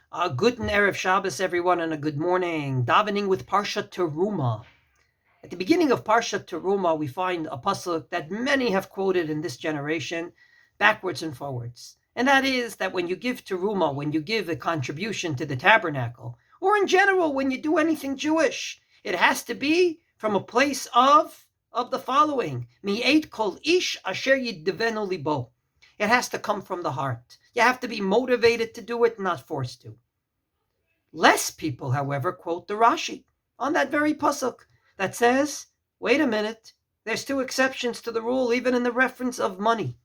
A guten Erev Shabbos, everyone, and a good morning. Davening with Parshat Teruma. At the beginning of Parshat Teruma, we find a pasuk that many have quoted in this generation, backwards and forwards. And that is that when you give Teruma, when you give a contribution to the tabernacle, or in general, when you do anything Jewish, it has to be from a place of the following. Mi'et kol ish asher yidvenu libo. It has to come from the heart. You have to be motivated to do it, not forced to. Less people, however, quote the Rashi on that very pasuk that says, wait a minute, there's two exceptions to the rule, even in the reference of money.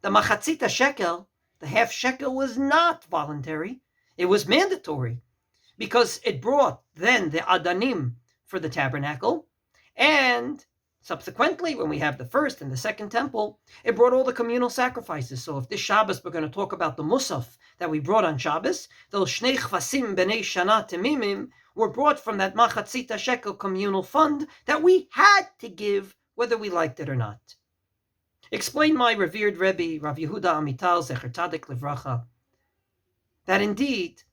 The machatzita shekel, the half shekel, was not voluntary. It was mandatory because it brought then the adanim for the tabernacle, and subsequently, when we have the first and the second temple, it brought all the communal sacrifices. So if this Shabbos we're going to talk about the musaf that we brought on Shabbos, those shnei chvasim b'nei shana temimim were brought from that machatzita shekel communal fund that we had to give whether we liked it or not. Explained my revered Rebbe, Rav Yehuda Amital, Zecher Tzadik Livracha, that indeed,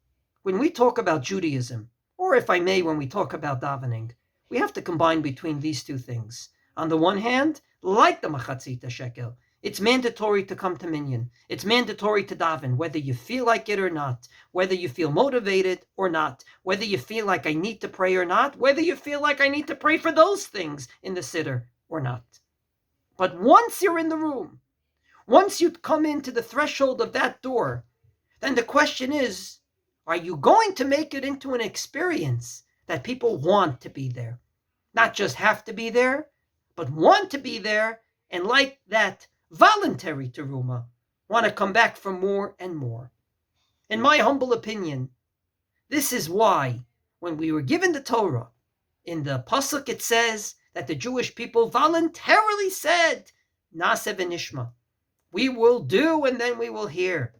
when we talk about Judaism, or if I may, when we talk about davening, we have to combine between these two things. On the one hand, like the machatzita shekel, it's mandatory to come to minyan. It's mandatory to daven, whether you feel like it or not, whether you feel motivated or not, whether you feel like I need to pray or not, whether you feel like I need to pray for those things in the siddur or not. But once you're in the room, once you come into the threshold of that door, then the question is, are you going to make it into an experience that people want to be there? Not just have to be there, but want to be there, and like that voluntary teruma, want to come back for more and more. In my humble opinion, this is why when we were given the Torah, in the pasuk it says that the Jewish people voluntarily said, Naseh v'nishma, we will do and then we will hear.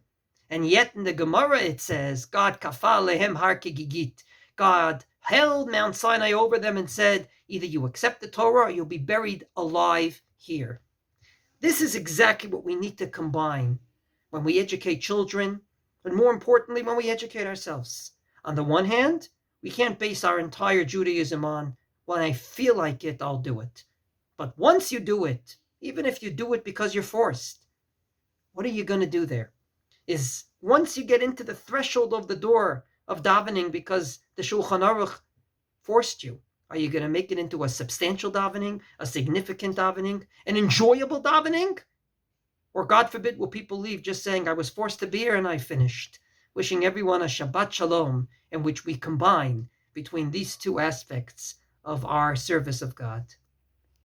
And yet in the Gemara it says, God kafa lehem har kegigit. God held Mount Sinai over them and said, either you accept the Torah or you'll be buried alive here. This is exactly what we need to combine when we educate children, and more importantly, when we educate ourselves. On the one hand, we can't base our entire Judaism on, when I feel like it, I'll do it. But once you do it, even if you do it because you're forced, what are you going to do there? Is once you get into the threshold of the door of davening because the Shulchan Aruch forced you, are you going to make it into a substantial davening, a significant davening, an enjoyable davening? Or God forbid, will people leave just saying, I was forced to be here and I finished? Wishing everyone a Shabbat Shalom, in which we combine between these two aspects of our service of God.